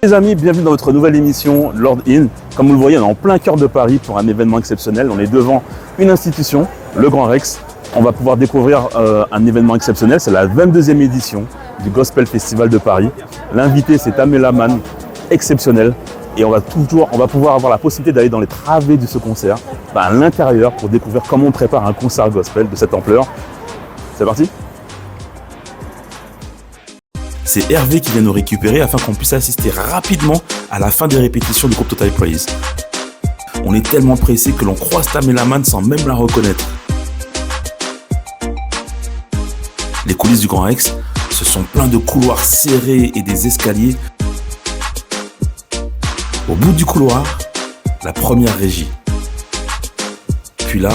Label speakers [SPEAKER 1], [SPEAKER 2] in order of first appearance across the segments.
[SPEAKER 1] Les amis, bienvenue dans votre nouvelle émission Lord In. Comme vous le voyez, on est en plein cœur de Paris pour un événement exceptionnel. On est devant une institution, le Grand Rex. On va pouvoir découvrir un événement exceptionnel. C'est la 22e édition du Gospel Festival de Paris. L'invité, c'est Tamela Mann, exceptionnel. Et on va pouvoir avoir la possibilité d'aller dans les travées de ce concert, à l'intérieur, pour découvrir comment on prépare un concert gospel de cette ampleur. C'est parti ? C'est Hervé qui vient nous récupérer afin qu'on puisse assister rapidement à la fin des répétitions du groupe Total Praise. On est tellement pressé que l'on croise Tamela Mann sans même la reconnaître. Les coulisses du Grand Rex, ce sont plein de couloirs serrés et des escaliers. Au bout du couloir, la première régie. Puis là,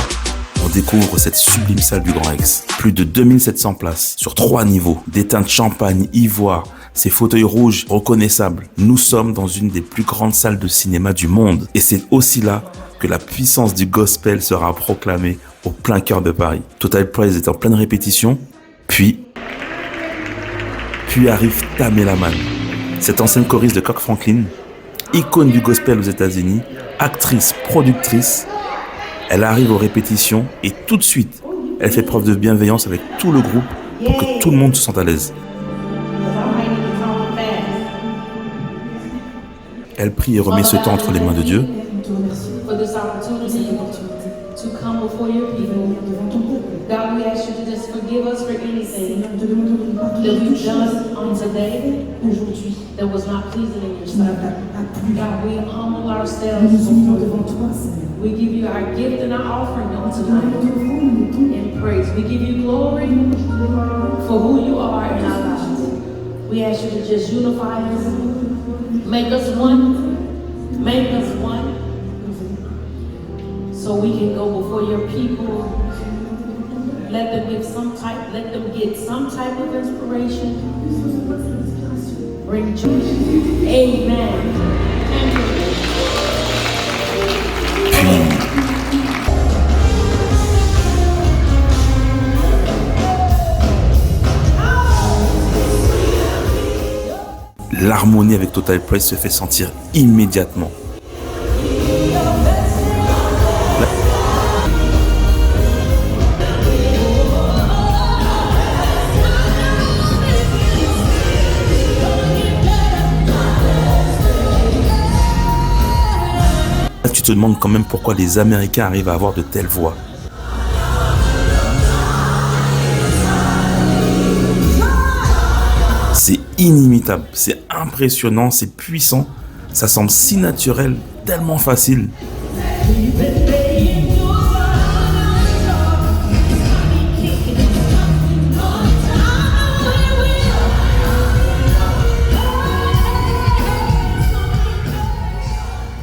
[SPEAKER 1] on découvre cette sublime salle du Grand Rex. Plus de 2700 places, sur 3 niveaux, des teintes champagne, ivoire, ces fauteuils rouges reconnaissables. Nous sommes dans une des plus grandes salles de cinéma du monde. Et c'est aussi là que la puissance du gospel sera proclamée au plein cœur de Paris. Total Praise est en pleine répétition, puis arrive Tamela Mann, cette ancienne choriste de Kirk Franklin, icône du gospel aux États-Unis, actrice, productrice. Elle arrive aux répétitions et tout de suite, elle fait preuve de bienveillance avec tout le groupe pour que tout le monde se sente à l'aise. Elle prie et remet ce temps entre les mains de Dieu.
[SPEAKER 2] God, we ask you to just forgive us for anything that we've done on today that was not pleasing in your sight. God, we humble ourselves before you. We give you our gift and our offering on tonight in praise. We give you glory for who you are in our lives. We ask you to just unify us, make us one, so we can go before your people. Let them get some type of inspiration. Bring joy. Amen.
[SPEAKER 1] L'harmonie avec Total Praise se fait sentir immédiatement. Tu te demandes quand même pourquoi les Américains arrivent à avoir de telles voix. C'est inimitable, c'est impressionnant, c'est puissant, ça semble si naturel, tellement facile.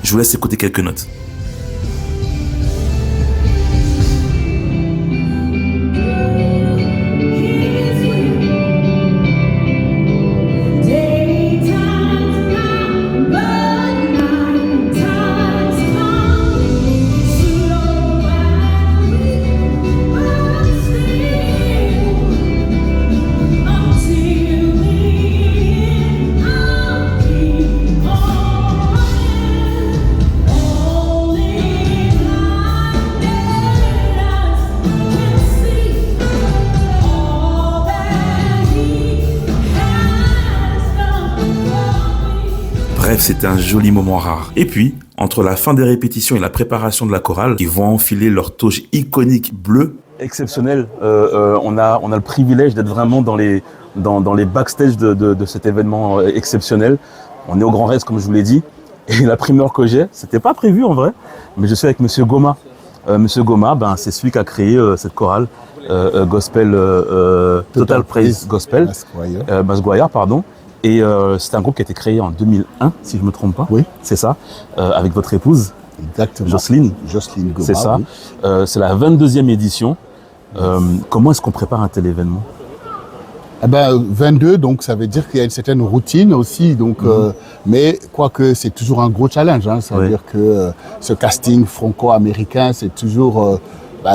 [SPEAKER 1] Je vous laisse écouter quelques notes. Bref, c'était un joli moment rare. Et puis, entre la fin des répétitions et la préparation de la chorale, ils vont enfiler leur toge iconique bleue. Exceptionnel. On a le privilège d'être vraiment dans les backstage de cet événement exceptionnel. On est au Grand Rex, comme je vous l'ai dit. Et la primeur que j'ai, c'était pas prévu en vrai, mais je suis avec Monsieur Goma. Monsieur Goma, c'est celui qui a créé cette chorale gospel, Total Praise Gospel, Masguire, pardon. Et c'est un groupe qui a été créé en 2001, si je ne me trompe pas.
[SPEAKER 3] Oui.
[SPEAKER 1] C'est ça, avec votre épouse.
[SPEAKER 3] Exactement.
[SPEAKER 1] Jocelyne.
[SPEAKER 3] Goma.
[SPEAKER 1] C'est ça.
[SPEAKER 3] Oui.
[SPEAKER 1] C'est la 22e édition. Comment est-ce qu'on prépare un tel événement ?
[SPEAKER 3] 22, donc ça veut dire qu'il y a une certaine routine aussi. Donc, mais quoique c'est toujours un gros challenge. Ça veut dire que ce casting franco-américain, c'est toujours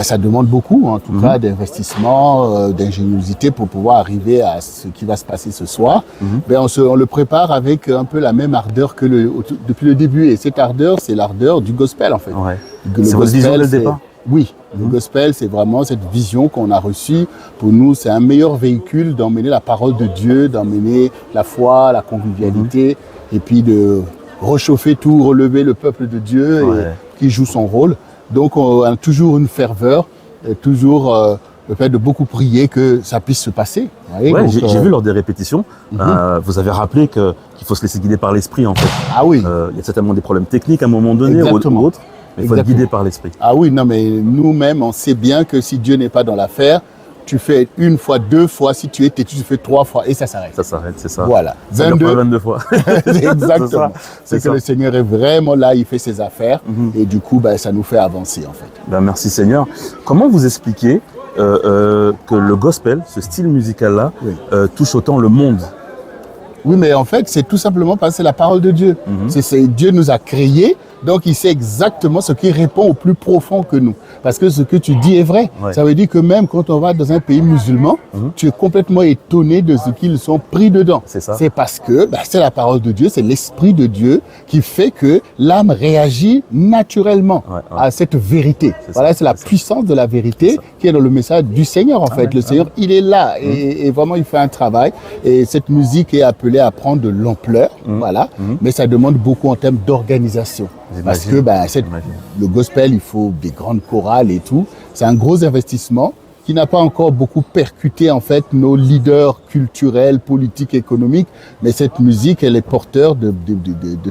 [SPEAKER 3] ça demande beaucoup, en tout cas, d'investissement, d'ingéniosité pour pouvoir arriver à ce qui va se passer ce soir. On le prépare avec un peu la même ardeur que depuis le début. Et cette ardeur, c'est l'ardeur du gospel, en fait.
[SPEAKER 1] Ouais.
[SPEAKER 3] C'est
[SPEAKER 1] votre vision dès le départ?
[SPEAKER 3] Oui, le gospel, c'est vraiment cette vision qu'on a reçue. Pour nous, c'est un meilleur véhicule d'emmener la parole de Dieu, d'emmener la foi, la convivialité, et puis de réchauffer tout, relever le peuple de Dieu qui joue son rôle. Donc, on a toujours une ferveur, toujours le fait de beaucoup prier que ça puisse se passer.
[SPEAKER 1] Ouais, j'ai vu lors des répétitions, vous avez rappelé qu'il faut se laisser guider par l'esprit, en fait.
[SPEAKER 3] Ah oui.
[SPEAKER 1] Il y a certainement des problèmes techniques à un moment donné ou autre. Il faut être guidé par l'esprit.
[SPEAKER 3] Ah oui, non, mais nous-mêmes, on sait bien que si Dieu n'est pas dans l'affaire, tu fais une fois, deux fois, si tu es têtu, tu fais 3 fois et ça s'arrête.
[SPEAKER 1] Ça s'arrête, c'est ça.
[SPEAKER 3] Voilà.
[SPEAKER 1] Ça 22 fois.
[SPEAKER 3] Exactement. C'est que le Seigneur est vraiment là, il fait ses affaires et du coup, ça nous fait avancer en fait.
[SPEAKER 1] Merci Seigneur. Comment vous expliquez que le gospel, ce style musical-là, touche autant le monde?
[SPEAKER 3] Oui, mais en fait, c'est tout simplement parce que c'est la parole de Dieu. Dieu nous a créés. Donc, il sait exactement ce qui répond au plus profond que nous. Parce que ce que tu dis est vrai. Ouais. Ça veut dire que même quand on va dans un pays musulman, tu es complètement étonné de ce qu'ils sont pris dedans.
[SPEAKER 1] C'est ça.
[SPEAKER 3] C'est parce que c'est la parole de Dieu, c'est l'esprit de Dieu qui fait que l'âme réagit naturellement à cette vérité. Voilà, c'est la puissance de la vérité qui est dans le message du Seigneur, en fait. Le Seigneur, il est là et vraiment, il fait un travail. Et cette musique est appelée à prendre de l'ampleur, voilà. Mais ça demande beaucoup en termes d'organisation. Parce que le gospel, il faut des grandes chorales et tout. C'est un gros investissement qui n'a pas encore beaucoup percuté en fait nos leaders culturels, politiques, économiques. Mais cette musique, elle est porteur de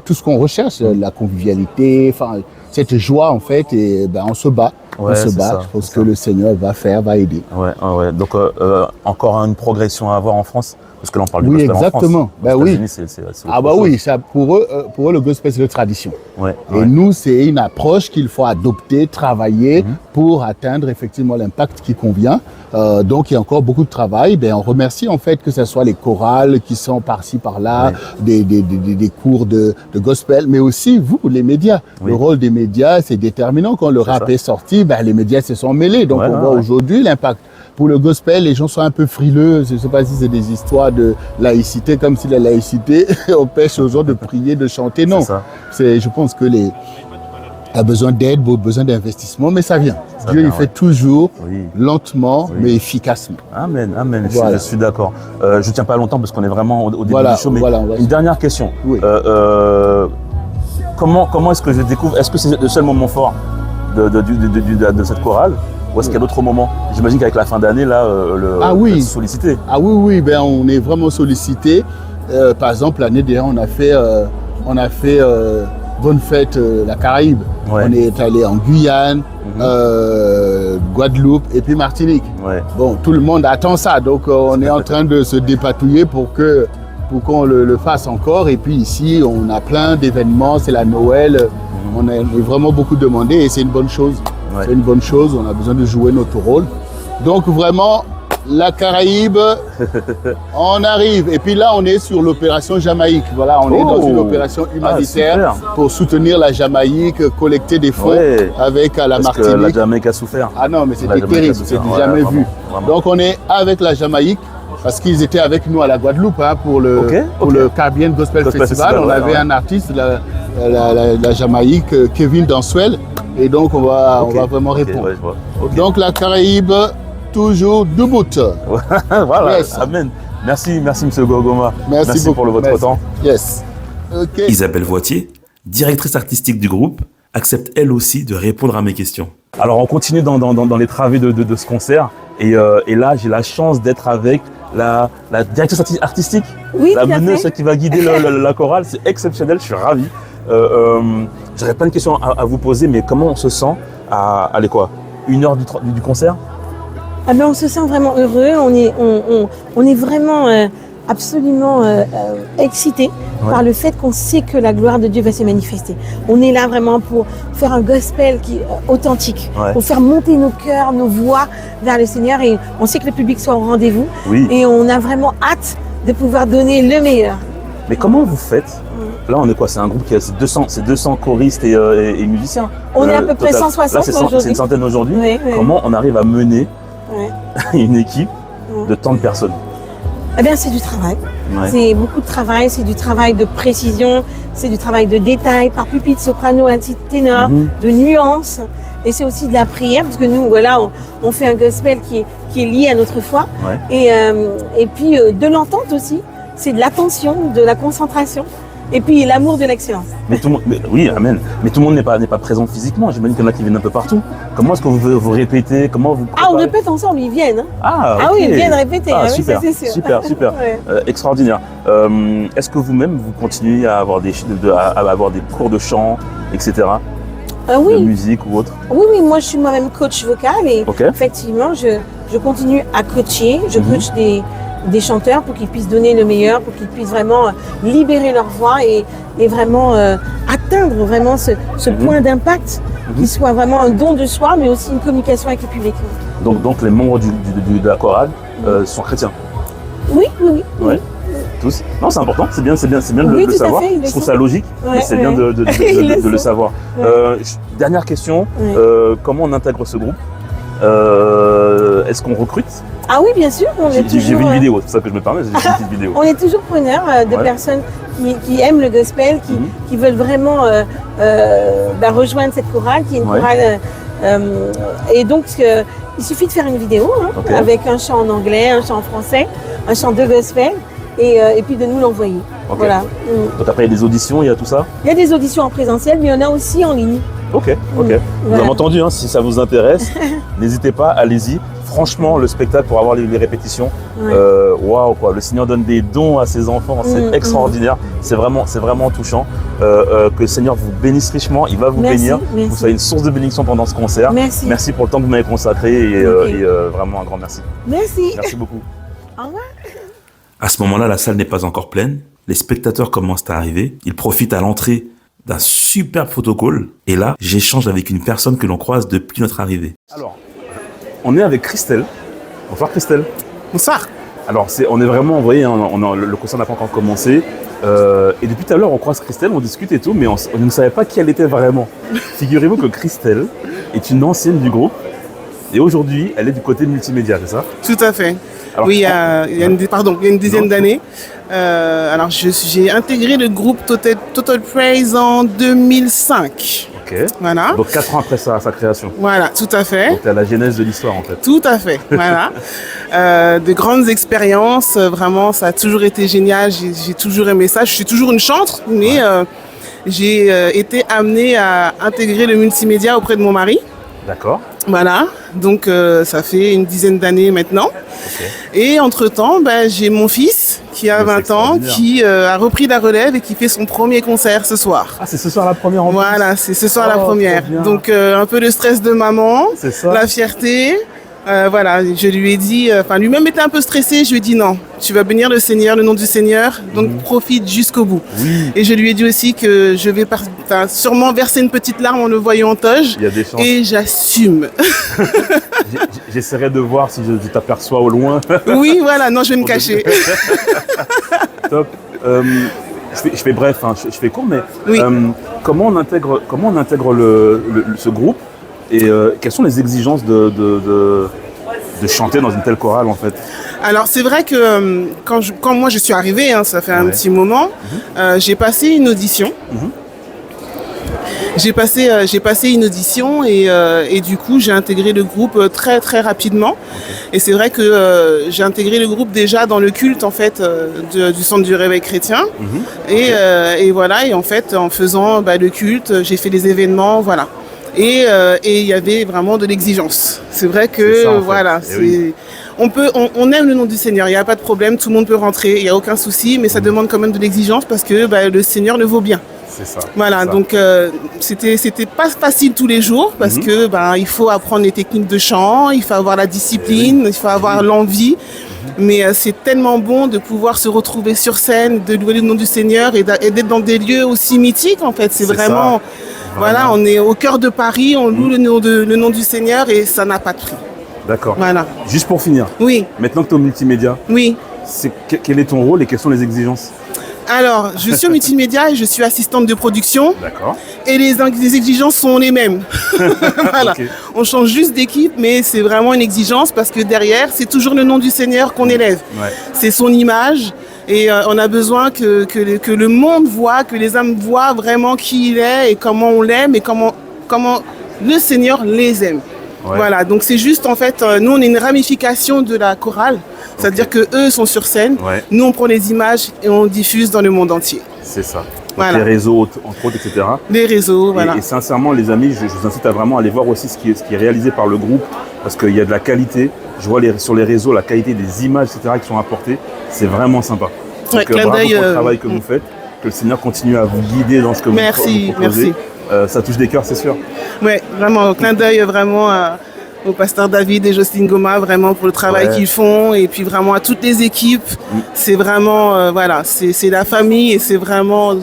[SPEAKER 3] tout ce qu'on recherche, la convivialité, enfin cette joie en fait. Et on se bat, on se bat. Je pense que le Seigneur va aider.
[SPEAKER 1] Ouais. Donc encore une progression à avoir en France. Parce que là, on parle du gospel
[SPEAKER 3] exactement.
[SPEAKER 1] En France.
[SPEAKER 3] Oui, oui, ça, pour eux, le gospel, c'est une tradition. Et nous, c'est une approche qu'il faut adopter, travailler pour atteindre effectivement l'impact qui convient. Donc, il y a encore beaucoup de travail. On remercie en fait que ce soit les chorales qui sont par-ci, par-là, des cours de gospel, mais aussi vous, les médias. Le rôle des médias, c'est déterminant. Quand le rap est sorti, les médias se sont mêlés. Donc, on voit aujourd'hui l'impact. Pour le gospel, les gens sont un peu frileux. Je ne sais pas si c'est des histoires de laïcité, comme si la laïcité empêche aux gens de prier, de chanter. Non, je pense que a besoin d'aide, besoin d'investissement, mais ça vient. Dieu, il fait toujours lentement, mais efficacement.
[SPEAKER 1] Amen. Voilà. Je suis d'accord. Je ne tiens pas longtemps parce qu'on est vraiment au début du show, mais une dernière question. Comment est-ce que je découvre? Est-ce que c'est le seul moment fort de cette chorale? Ou est-ce qu'il y a d'autres moments? J'imagine qu'avec la fin d'année, là, est sollicité.
[SPEAKER 3] Ah oui, on est vraiment sollicité. Par exemple, l'année dernière, on a fait Bonne Fête la Caraïbe. On est allé en Guyane, Guadeloupe et puis Martinique. Bon, tout le monde attend ça, donc on est en train de se dépatouiller pour qu'on le fasse encore. Et puis ici, on a plein d'événements, c'est la Noël. On est vraiment beaucoup demandé et c'est une bonne chose. C'est une bonne chose, on a besoin de jouer notre rôle. Donc vraiment, la Caraïbe, on arrive. Et puis là, on est sur l'opération Jamaïque. Voilà, on est dans une opération humanitaire pour soutenir la Jamaïque, collecter des fonds avec la Martinique.
[SPEAKER 1] Que la Jamaïque a souffert.
[SPEAKER 3] Ah non, mais c'était terrible, c'était jamais vu. Donc on est avec la Jamaïque. Parce qu'ils étaient avec nous à la Guadeloupe pour le Caribbean Gospel Festival. On avait un artiste, la Jamaïque, Kevin Danswell. Et donc, on va vraiment répondre. Donc, la Caraïbe, toujours debout.
[SPEAKER 1] Voilà, amen. Merci, M. Gogoma. Merci beaucoup pour votre temps.
[SPEAKER 3] Yes.
[SPEAKER 1] Isabelle Voitier, directrice artistique du groupe, accepte elle aussi de répondre à mes questions. Alors, on continue dans les travées de ce concert. Et là, j'ai la chance d'être avec la directrice artistique, la meneuse qui va guider la chorale. C'est exceptionnel, je suis ravi. J'aurais plein de questions à vous poser, mais comment on se sent à 1 heure du concert?
[SPEAKER 4] On se sent vraiment heureux, on est vraiment absolument excité par le fait qu'on sait que la gloire de Dieu va se manifester. On est là vraiment pour faire un gospel qui est authentique, pour faire monter nos cœurs, nos voix vers le Seigneur, et on sait que le public soit au rendez-vous et on a vraiment hâte de pouvoir donner le meilleur.
[SPEAKER 1] Mais comment vous faites Là, on est quoi? C'est un groupe qui a 200 choristes et musiciens.
[SPEAKER 4] On est à peu près 160
[SPEAKER 1] là, c'est
[SPEAKER 4] aujourd'hui.
[SPEAKER 1] une centaine aujourd'hui.
[SPEAKER 4] Oui, oui.
[SPEAKER 1] Comment on arrive à mener
[SPEAKER 4] Ouais.
[SPEAKER 1] une équipe de tant de personnes?
[SPEAKER 4] Eh bien, c'est du travail.
[SPEAKER 1] Ouais.
[SPEAKER 4] C'est beaucoup de travail, c'est du travail de précision, c'est du travail de détail, par pupitre, soprano, alti, ténor, de nuances. Et c'est aussi de la prière, parce que nous, voilà, on fait un gospel qui est lié à notre foi.
[SPEAKER 1] Ouais.
[SPEAKER 4] Et puis, de l'entente aussi. C'est de l'attention, de la concentration. Et puis, l'amour de l'excellence.
[SPEAKER 1] Mais tout le monde, oui, amen. Mais tout le monde n'est pas présent physiquement. J'imagine qu'il y en a qui viennent un peu partout. Comment est-ce que vous répétez? Comment vous préparez?
[SPEAKER 4] Ah, on répète ensemble, ils viennent. Hein.
[SPEAKER 1] Ah,
[SPEAKER 4] Ah
[SPEAKER 1] ok.
[SPEAKER 4] oui, ils viennent répéter.
[SPEAKER 1] Ah,
[SPEAKER 4] oui,
[SPEAKER 1] super,
[SPEAKER 4] ça, c'est sûr.
[SPEAKER 1] super.
[SPEAKER 4] Ouais.
[SPEAKER 1] Extraordinaire. Est-ce que vous-même, vous continuez à avoir des cours de chant, etc. De
[SPEAKER 4] Oui.
[SPEAKER 1] musique ou autre?
[SPEAKER 4] Oui, moi je suis moi-même coach vocal et
[SPEAKER 1] Ok.
[SPEAKER 4] effectivement je continue à coacher, je coach des chanteurs pour qu'ils puissent donner le meilleur, pour qu'ils puissent vraiment libérer leur voix et vraiment atteindre vraiment ce point d'impact qui soit vraiment un don de soi mais aussi une communication avec le public.
[SPEAKER 1] Donc les membres de la chorale sont chrétiens?
[SPEAKER 4] Oui.
[SPEAKER 1] Ouais. Tous? Non, c'est important, c'est bien de
[SPEAKER 4] Oui,
[SPEAKER 1] le
[SPEAKER 4] tout à
[SPEAKER 1] savoir.
[SPEAKER 4] fait, ils le
[SPEAKER 1] Je trouve
[SPEAKER 4] sont.
[SPEAKER 1] ça logique, mais
[SPEAKER 4] Ouais,
[SPEAKER 1] c'est bien
[SPEAKER 4] ouais. Ils
[SPEAKER 1] de
[SPEAKER 4] le
[SPEAKER 1] le
[SPEAKER 4] sont.
[SPEAKER 1] savoir.
[SPEAKER 4] Ouais.
[SPEAKER 1] Dernière question,
[SPEAKER 4] Ouais.
[SPEAKER 1] comment on intègre ce groupe? Est-ce qu'on recrute?
[SPEAKER 4] Ah oui, bien sûr, on est
[SPEAKER 1] J'ai
[SPEAKER 4] toujours
[SPEAKER 1] vu une vidéo, c'est pour ça que je me permets, j'ai vu une petite vidéo.
[SPEAKER 4] on est toujours preneur de
[SPEAKER 1] Ouais.
[SPEAKER 4] personnes qui aiment le gospel, qui veulent vraiment rejoindre cette chorale, qui est une
[SPEAKER 1] Ouais.
[SPEAKER 4] chorale. Et donc, il suffit de faire une vidéo
[SPEAKER 1] Ok.
[SPEAKER 4] avec un chant en anglais, un chant en français, un chant de gospel, et puis de nous l'envoyer.
[SPEAKER 1] Ok.
[SPEAKER 4] Voilà.
[SPEAKER 1] Donc après il y a des auditions, il y a tout ça?
[SPEAKER 4] Il y a des auditions en présentiel, mais il y en a aussi en ligne.
[SPEAKER 1] Ok. Vous
[SPEAKER 4] Voilà.
[SPEAKER 1] avez entendu, hein, si ça vous intéresse, n'hésitez pas, allez-y. Franchement, le spectacle pour avoir les répétitions,
[SPEAKER 4] Ouais.
[SPEAKER 1] waouh quoi. Le Seigneur donne des dons à ses enfants, c'est extraordinaire. C'est vraiment touchant. Que le Seigneur vous bénisse richement, il va vous
[SPEAKER 4] Merci,
[SPEAKER 1] bénir.
[SPEAKER 4] merci.
[SPEAKER 1] Vous soyez une source de bénédiction pendant ce concert.
[SPEAKER 4] Merci.
[SPEAKER 1] Merci pour le temps que vous m'avez consacré et vraiment un grand merci.
[SPEAKER 4] Merci.
[SPEAKER 1] Merci beaucoup.
[SPEAKER 4] Au revoir.
[SPEAKER 1] À ce moment-là, la salle n'est pas encore pleine. Les spectateurs commencent à arriver. Ils profitent à l'entrée d'un superbe photocall. Et là, j'échange avec une personne que l'on croise depuis notre arrivée. Alors, on est avec Christelle. Bonsoir Christelle.
[SPEAKER 5] Bonsoir.
[SPEAKER 1] Alors, on est vraiment, vous voyez, le concert n'a pas encore commencé. Et depuis tout à l'heure, on croise Christelle, on discute et tout, mais on ne savait pas qui elle était vraiment. Figurez-vous que Christelle est une ancienne du groupe. Et aujourd'hui, elle est du côté multimédia, c'est ça?
[SPEAKER 5] Tout à fait.
[SPEAKER 1] Alors,
[SPEAKER 5] oui, il y a une dizaine
[SPEAKER 1] Non.
[SPEAKER 5] d'années. Alors, j'ai intégré le groupe Total Praise en 2005.
[SPEAKER 1] Ok.
[SPEAKER 5] Voilà.
[SPEAKER 1] Donc 4 ans après sa création.
[SPEAKER 5] Voilà, tout à fait.
[SPEAKER 1] Donc t'es à la genèse de l'histoire en fait.
[SPEAKER 5] Tout à fait, voilà. De grandes expériences, vraiment, ça a toujours été génial. J'ai toujours aimé ça. Je suis toujours une chantre, mais j'ai été amenée à intégrer le multimédia auprès de mon mari.
[SPEAKER 1] D'accord.
[SPEAKER 5] Voilà, donc ça fait une dizaine d'années maintenant.
[SPEAKER 1] Ok.
[SPEAKER 5] Et entre-temps, j'ai mon fils qui a
[SPEAKER 1] Mais c'est
[SPEAKER 5] 20 ans,
[SPEAKER 1] extraordinaire.
[SPEAKER 5] qui a repris la relève et qui fait son premier concert ce soir.
[SPEAKER 1] Ah, c'est ce soir la première en plus.
[SPEAKER 5] Voilà, c'est ce soir la
[SPEAKER 1] Oh,
[SPEAKER 5] première.
[SPEAKER 1] trop bien.
[SPEAKER 5] Donc un peu de stress de maman,
[SPEAKER 1] C'est ça.
[SPEAKER 5] la fierté. Voilà, je lui ai dit, lui-même était un peu stressé, je lui ai dit non, tu vas bénir le Seigneur, le nom du Seigneur, donc profite jusqu'au bout.
[SPEAKER 1] Oui,
[SPEAKER 5] Et je lui ai dit aussi que je vais sûrement verser une petite larme en le voyant en toge,
[SPEAKER 1] il y a des chances.
[SPEAKER 5] et j'assume.
[SPEAKER 1] J'essaierai de voir si je t'aperçois au loin.
[SPEAKER 5] Oui, voilà, non, je vais me cacher.
[SPEAKER 1] Top. Je fais bref, hein, je fais court, mais
[SPEAKER 5] Oui.
[SPEAKER 1] comment on intègre ce groupe et quelles sont les exigences de chanter dans une telle chorale en fait?
[SPEAKER 5] Alors c'est vrai que quand moi je suis arrivée, ça fait un
[SPEAKER 1] Ouais.
[SPEAKER 5] petit moment, j'ai passé une audition. J'ai passé une audition et du coup j'ai intégré le groupe très très rapidement. Et c'est vrai que j'ai intégré le groupe déjà dans le culte en fait du centre du réveil chrétien. Et voilà, et en fait en faisant le culte, j'ai fait des événements, voilà. Et il y avait vraiment de l'exigence. C'est vrai que
[SPEAKER 1] C'est ça, en fait.
[SPEAKER 5] voilà,
[SPEAKER 1] Eh oui.
[SPEAKER 5] on aime le nom du Seigneur, il n'y a pas de problème, tout le monde peut rentrer, il n'y a aucun souci, mais ça demande quand même de l'exigence parce que le Seigneur le vaut bien.
[SPEAKER 1] C'est ça.
[SPEAKER 5] Voilà,
[SPEAKER 1] c'est ça.
[SPEAKER 5] donc c'était pas facile tous les jours parce que il faut apprendre les techniques de chant, il faut avoir la discipline, il faut avoir l'envie. Mais c'est tellement bon de pouvoir se retrouver sur scène, de louer le nom du Seigneur et d'être dans des lieux aussi mythiques en fait. C'est
[SPEAKER 1] C'est
[SPEAKER 5] vraiment, voilà, on est au cœur de Paris, on loue le nom du Seigneur et ça n'a pas de prix.
[SPEAKER 1] D'accord.
[SPEAKER 5] Voilà.
[SPEAKER 1] Juste pour finir,
[SPEAKER 5] Oui,
[SPEAKER 1] maintenant que tu es au multimédia,
[SPEAKER 5] oui.
[SPEAKER 1] quel est ton rôle et quelles sont les exigences?
[SPEAKER 5] Alors, je suis au multimédia et je suis assistante de production.
[SPEAKER 1] D'accord.
[SPEAKER 5] Et les exigences sont les mêmes. Voilà. Okay. On change juste d'équipe, mais c'est vraiment une exigence parce que derrière, c'est toujours le nom du Seigneur qu'on élève. Ouais. C'est son image. Et on a besoin que le monde voit, que les hommes voient vraiment qui il est et comment on l'aime et comment le Seigneur les aime. Ouais. Voilà, donc c'est juste en fait, nous on est une ramification de la chorale, c'est-à-dire que eux sont sur scène, ouais. Nous on prend les images et on diffuse dans le monde entier.
[SPEAKER 1] C'est ça. Voilà. Les réseaux, entre autres, etc.
[SPEAKER 5] Les réseaux, voilà.
[SPEAKER 1] Et sincèrement, les amis, je vous incite à vraiment aller voir aussi ce qui est réalisé par le groupe, parce qu'il y a de la qualité. Je vois sur les réseaux la qualité des images, etc. qui sont apportées. C'est vraiment sympa.
[SPEAKER 5] Ouais,
[SPEAKER 1] donc, bravo pour le travail que vous faites. Que le Seigneur continue à vous guider dans ce que vous proposez.
[SPEAKER 5] Merci.
[SPEAKER 1] Ça touche des cœurs, c'est sûr.
[SPEAKER 5] Oui, vraiment, clin d'œil vraiment au pasteur David et Jocelyne Goma, vraiment pour le travail qu'ils font, et puis vraiment à toutes les équipes. C'est vraiment, voilà, c'est la famille, et c'est vraiment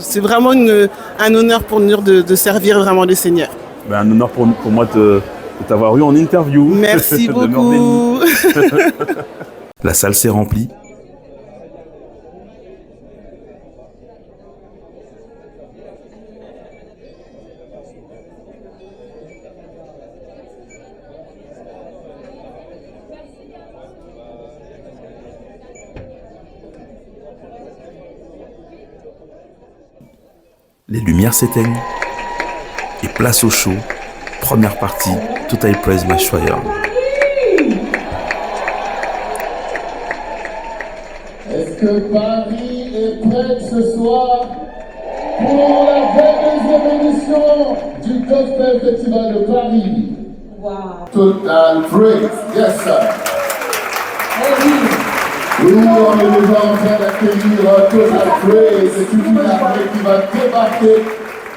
[SPEAKER 5] un honneur pour nous de servir vraiment le Seigneur.
[SPEAKER 1] Ben, un honneur pour moi de t'avoir eu en interview.
[SPEAKER 5] Merci beaucoup.
[SPEAKER 1] La salle s'est remplie. Les lumières s'éteignent et place au show. Première partie, Total Praise by Schweier.
[SPEAKER 6] Est-ce que Paris est prête ce soir pour la 22e édition du Gospel Festival de Paris?
[SPEAKER 2] Wow.
[SPEAKER 6] Total Praise, yes sir.
[SPEAKER 2] Hey.
[SPEAKER 6] Oui, on est déjà en train d'accueillir Total Praise. C'est une armée qui va débarquer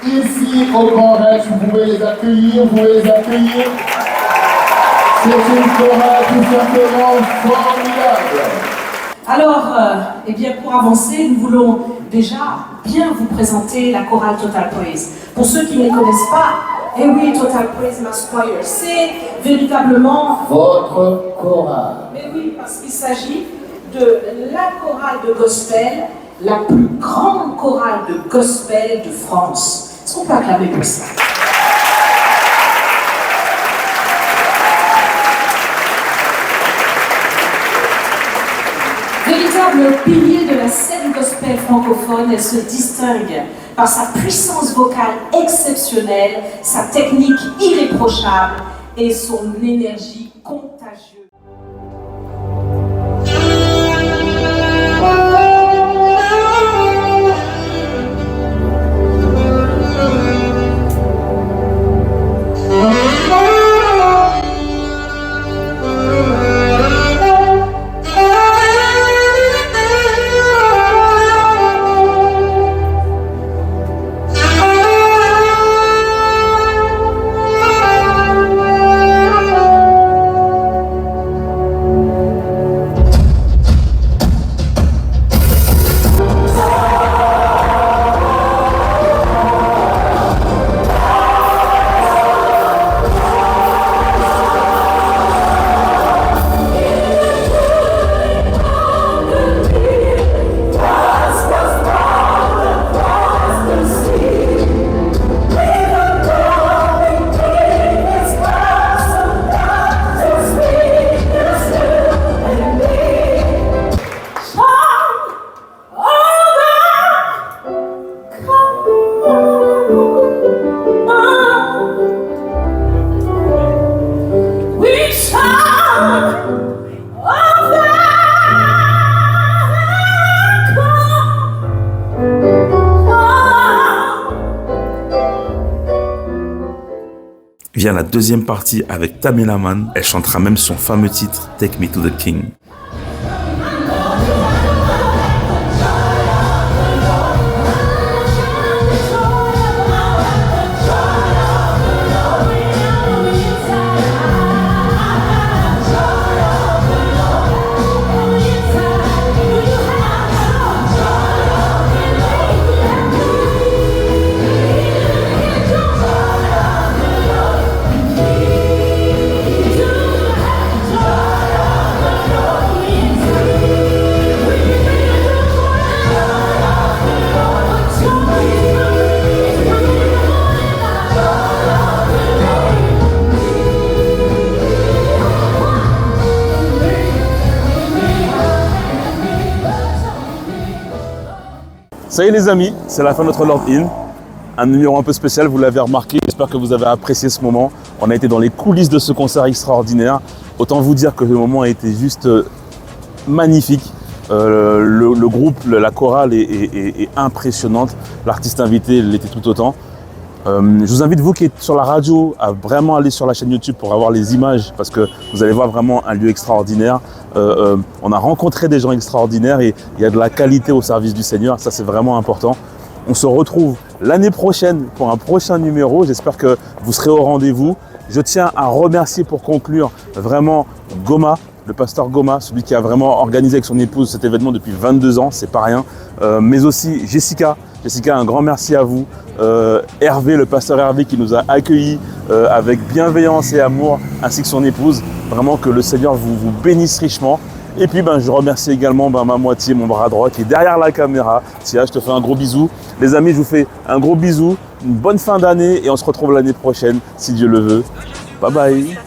[SPEAKER 6] ici au Grand Rex. Vous pouvez les accueillir, C'est une chorale tout simplement formidable.
[SPEAKER 2] Alors, eh bien, pour avancer, nous voulons déjà bien vous présenter la chorale Total Praise. Pour ceux qui ne les connaissent pas, eh oui, Total Praise Mass Choir, c'est véritablement
[SPEAKER 6] votre chorale.
[SPEAKER 2] Mais oui, parce qu'il s'agit de la chorale de gospel, la plus grande chorale de gospel de France. Est-ce qu'on peut acclamer pour ça? Véritable pilier de la scène gospel francophone, elle se distingue par sa puissance vocale exceptionnelle, sa technique irréprochable et son énergie contagieuse.
[SPEAKER 1] Vient la deuxième partie avec Tamela Mann. Elle chantera même son fameux titre Take Me to the King. Ça y est les amis, c'est la fin de notre Lord In. Un numéro un peu spécial, vous l'avez remarqué. J'espère que vous avez apprécié ce moment. On a été dans les coulisses de ce concert extraordinaire. Autant vous dire que le moment a été juste magnifique. Le groupe, la chorale est impressionnante. L'artiste invité l'était tout autant. Je vous invite, vous qui êtes sur la radio, à vraiment aller sur la chaîne YouTube pour avoir les images parce que vous allez voir vraiment un lieu extraordinaire. On a rencontré des gens extraordinaires et il y a de la qualité au service du Seigneur. Ça, c'est vraiment important. On se retrouve l'année prochaine pour un prochain numéro. J'espère que vous serez au rendez-vous. Je tiens à remercier pour conclure vraiment Goma, le pasteur Goma, celui qui a vraiment organisé avec son épouse cet événement depuis 22 ans, c'est pas rien. Mais aussi Jessica. Jessica, un grand merci à vous. Hervé, le pasteur Hervé qui nous a accueillis avec bienveillance et amour, ainsi que son épouse. Vraiment que le Seigneur vous bénisse richement. Et puis je remercie également ma moitié, mon bras droit qui est derrière la caméra. Tia, je te fais un gros bisou. Les amis, je vous fais un gros bisou, une bonne fin d'année et on se retrouve l'année prochaine, si Dieu le veut. Bye bye.